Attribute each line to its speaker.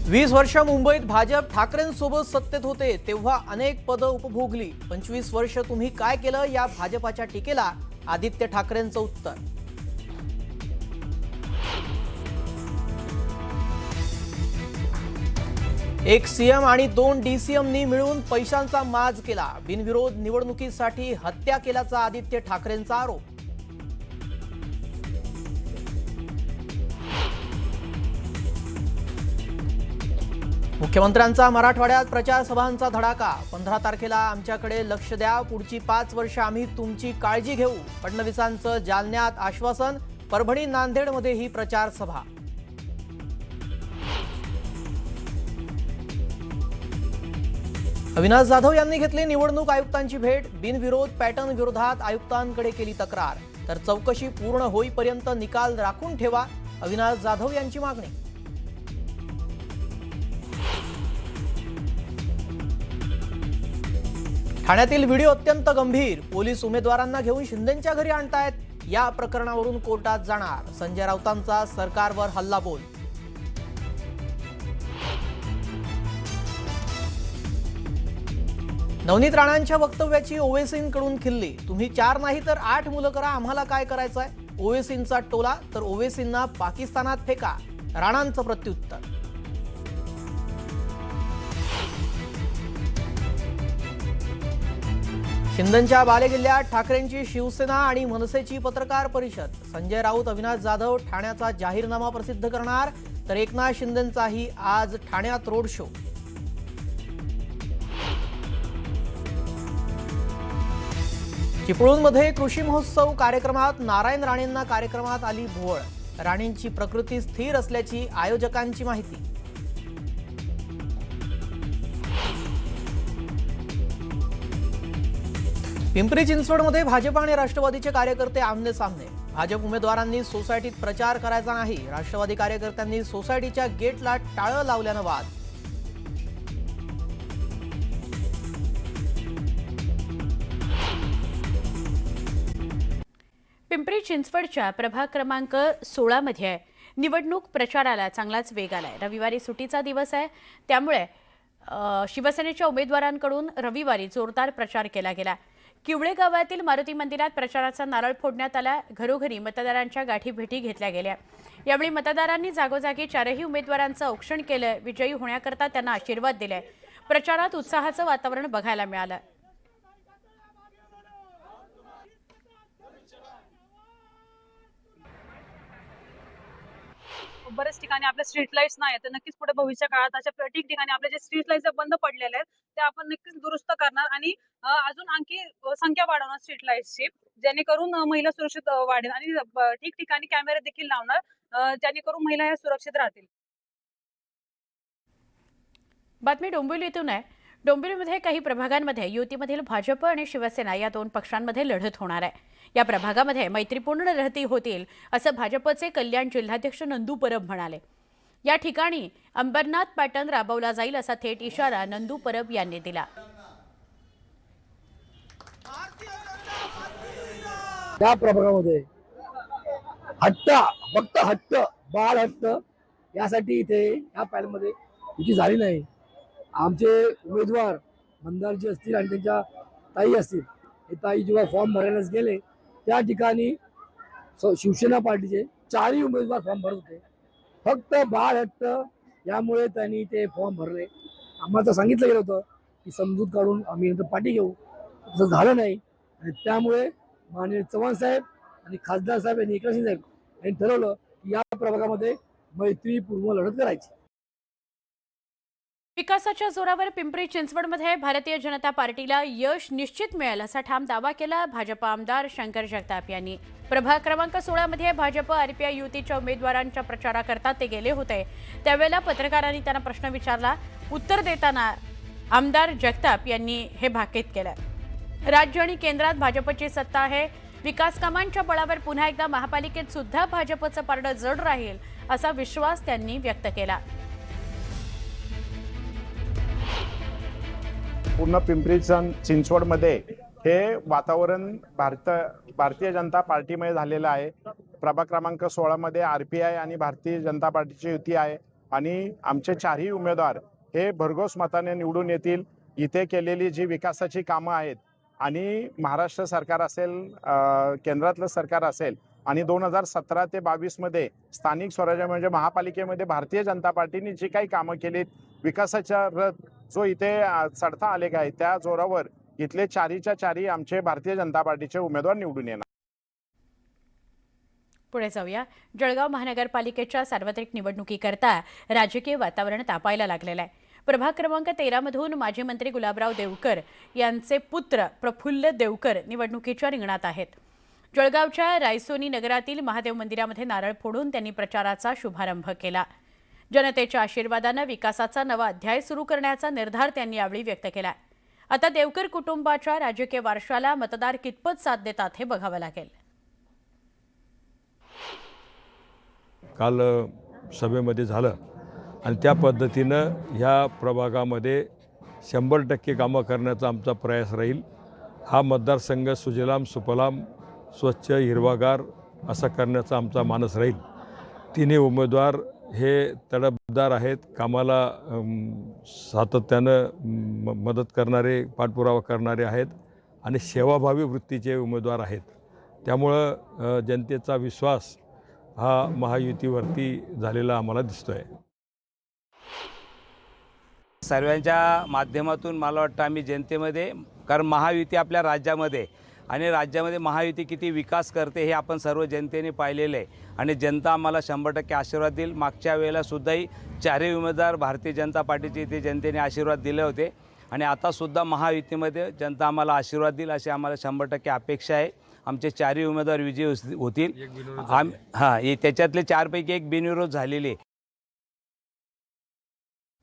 Speaker 1: 20 वर्ष मुंबईत भाजप ठाकरेंसोबत सत्तेत होते तेव्हा अनेक पदं उपभोगली। 25 वर्ष तुम्ही काय केलं या भाजपाच्या टीकेला आदित्य ठाकरेंचं उत्तर। एक सीएम आणि 2 डीसीएमनी मिळून पैशांचा माज केला। बिनविरोध निवडणुकीसाठी हत्या केल्याचा आदित्य ठाकरेंचा आरोप। मुख्यमंत्र्यांचा मराठवाड्यात प्रचार सभांचा धडाका। 15 तारखेला आमच्याकडे लक्ष द्या, पुढची 5 वर्ष आम्ही तुमची काळजी घेऊ। फडणवीसांचं जालन्यात आश्वासन। परभणी नांदेडमध्ये ही प्रचार सभा। अविनाश जाधव यांनी घेतली निवडणूक आयुक्तांची भेट। बिनविरोध पॅटर्न विरोधात आयुक्तांकडे केली तक्रार, तर चौकशी पूर्ण होईपर्यंत निकाल राखून ठेवा, अविनाश जाधव यांची मागणी। ठाण्यातील व्हिडिओ अत्यंत गंभीर। पोलीस उमेदवारांना घेऊन शिंदेंच्या घरी आणतायत। या प्रकरणावरून कोर्टात जाणार। संजय राऊतांचा सरकारवर हल्लाबोल। नवनीत राणांच्या वक्तव्याची ओवेसींकडून खिल्ली। तुम्ही 4 नाही तर 8 मुलं करा, आम्हाला काय करायचंय? ओवेसींचा टोला, तर ओवेसींना पाकिस्तानात फेका, राणांचं प्रत्युत्तर। शिंदेंच्या बालेकिल्ल्यात ठाकरेंची शिवसेना आणि मनसेची पत्रकार परिषद। संजय राऊत, अविनाश जाधव ठाण्याचा जाहीरनामा प्रसिद्ध करणार, तर एकनाथ शिंदेंचाही आज ठाण्यात रोड शो। चिपळूणमध्ये कृषी महोत्सव कार्यक्रमात नारायण राणेंना कार्यक्रमात आली भोवळ। राणेंची प्रकृती स्थिर असल्याची आयोजकांची माहिती। पिंपरी चिंचवडमध्ये भाजप आणि राष्ट्रवादीचे कार्यकर्ते आमने सामने। भाजप उमेदवारांनी सोसायटीत प्रचार करायचा नाही। राष्ट्रवादी कार्यकर्त्यांनी सोसायटीच्या गेटला टाळं लावल्यानं वाद।
Speaker 2: पिंपरी चिंचवडच्या प्रभाग क्रमांक 16 मध्ये निवडणूक प्रचाराला चांगलाच वेग आलाय। रविवारी सुट्टीचा दिवस आहे, त्यामुळे शिवसेनेच्या उमेदवारांकडून रविवारी जोरदार प्रचार केला गेला। किवळे गावातील मारुती मंदिरात प्रचाराचा नारळ फोडण्यात आला। घरोघरी मतदारांच्या गाठीभेटी घेतल्या गेल्या। यावेळी मतदारांनी जागोजागी 4ही उमेदवारांचं औक्षण केलं। विजयी होण्याकरता त्यांना आशीर्वाद दिले। प्रचारात उत्साहाचं वातावरण बघायला मिळालं।
Speaker 3: बरेच ठिकाणी आपल्या स्ट्रीट लाईट्स नाही तर नक्कीच पुढे भविष्य काळात अशा ठिकाणी आपले जे स्ट्रीट लाईट्स बंद पडलेले आहेत ते आपण नक्कीच दुरुस्त करणार आणि अजून आणखी संख्या वाढवणार स्ट्रीट लाईट्सची, जेणेकरून महिला सुरक्षित वाढेल आणि ठिकठिकाणी कॅमेरे देखील लावणार, जेणेकरून महिला या सुरक्षित राहतील।
Speaker 2: बातमी डोंबिवलीतून आहे। डोंबिवलीमध्ये काही प्रभागांमध्ये युतीमधील भाजप आणि शिवसेना या 2 पक्षांमध्ये लढत होणार आहे। या प्रभागामध्ये मैत्रीपूर्ण लढती होतील असं भाजपचे कल्याण जिल्हाध्यक्ष नंदू परब म्हणाले। या ठिकाणी अंबरनाथ पॅटर्न राबवला जाईल असा थेट इशारा नंदू परब यांनी दिला।
Speaker 4: त्या प्रभागामध्ये हट्ट, फक्त हट्ट, बाळ हट्ट यासाठी इथे या पॅनलमध्ये युती झाली नाही। आमचे उमेदवार मंदारजी असतील आणि त्यांच्या ताई असतील, हे ताई जेव्हा फॉर्म भरायलाच गेले त्या ठिकाणी शिवसेना पार्टीचे 4ही उमेदवार फॉर्म भरत होते। फक्त बाळ हट्ट यामुळे त्यांनी ते फॉर्म भरले। आम्हाला सांगितलं गेलं होतं की समजूत काढून आम्ही नंतर पाठी घेऊ, तसं झालं नाही आणि त्यामुळे माननीय चव्हाण साहेब आणि खासदार साहेब यांनी एकनाथ शिंदे साहेब यांनी ठरवलं की या प्रभागामध्ये मैत्रीपूर्ण लढत करायची।
Speaker 2: विकासाच्या जोरावर पिंपरी चिंचवडमध्ये भारतीय जनता पार्टीला यश निश्चित मिळेल असा ठाम दावा केला भाजप आमदार शंकर जगताप यांनी। प्रभाग क्रमांक 16 मध्ये भाजप आरपीआय युतीच्या उमेदवारांच्या प्रचाराकरता ते गेले होते। त्यावेळेला पत्रकारांनी त्यांना प्रश्न विचारला। उत्तर देताना आमदार जगताप यांनी हे भाकीत केलं। राज्य आणि केंद्रात भाजपची सत्ता आहे। विकास कामांच्या बळावर पुन्हा एकदा महापालिकेत सुद्धा भाजपचं पारडं जड राहील असा विश्वास त्यांनी व्यक्त केला।
Speaker 5: पूर्ण पिंपरी चिंचवडमध्ये हे वातावरण भारतीय जनता पार्टीमध्ये झालेलं आहे। प्रभाग क्रमांक 16 मध्ये आरपीआय आणि भारतीय जनता पार्टीची युती आहे। आणि आमचे चारही उमेदवार हे भरघोस मताने निवडून येतील. इथे केलेली जी विकासाची कामं आहेत आणि महाराष्ट्र सरकार असेल, केंद्रातलं सरकार असेल आणि 2017 ते 22मध्ये स्थानिक स्वराज्य म्हणजे महापालिकेमध्ये भारतीय जनता पार्टीने जी काही कामं केलीत, विकासाचा रथ जो इथे चढता आलेख आहे, त्या जोरावर इथले चारीच्या चारी आमचे भारतीय जनता पार्टीचे उमेदवार निवडून येणार.
Speaker 2: पुढे जाऊया. जळगाव महानगरपालिकेच्या सार्वत्रिक निवडणुकीकरता राजकीय वातावरण तापायला लागलेलं आहे. प्रभाग क्रमांक 13 मधून माजी मंत्री गुलाबराव देवकर यांचे पुत्र प्रफुल्ल देवकर निवडणुकीच्या रिंगणात आहेत. जळगावच्या रायसोनी नगरातील महादेव मंदिरामध्ये नारळ फोडून त्यांनी प्रचाराचा शुभारंभ केला. जनतेच्या आशीर्वादानं विकासाचा नवा अध्याय सुरू करण्याचा निर्धार त्यांनी यावेळी व्यक्त केला. आता देवकर कुटुंबाच्या राजकीय वारशाला मतदार कितपत साथ देतात हे बघावं लागेल.
Speaker 6: काल सभेमध्ये झालं आणि त्या पद्धतीनं ह्या प्रभागामध्ये 100% कामं करण्याचा आमचा प्रयास राहील. हा मतदारसंघ सुजलाम सुफलाम स्वच्छ हिरवागार असा करण्याचा आमचा मानस राहील. तिन्ही उमेदवार हे तडफदार आहेत, कामाला सातत्यानं मदत करणारे, पाठपुरावा करणारे आहेत आणि सेवाभावी वृत्तीचे उमेदवार आहेत. त्यामुळं जनतेचा विश्वास हा महायुतीवरती झालेला आम्हाला दिसतोय.
Speaker 7: सर्वांच्या माध्यमातून मला वाटतं आम्ही जनतेमध्ये, कारण महायुती आपल्या राज्यामध्ये आणि राज्यामध्ये महायुती किती विकास करते हे आपण सर्व जनतेने पाहिलेलं आहे आणि जनता आम्हाला 100% आशीर्वाद देईल. मागच्या वेळेलासुद्धाही चारही उमेदवार भारतीय जनता पार्टीचे इथे जनतेने आशीर्वाद दिले होते आणि आतासुद्धा महायुतीमध्ये जनता आम्हाला आशीर्वाद देईल अशी आम्हाला 100% अपेक्षा आहे. आमचे चारही उमेदवार विजयी होतील. त्याच्यातले 4 पैकी 1 बिनविरोध झालेले.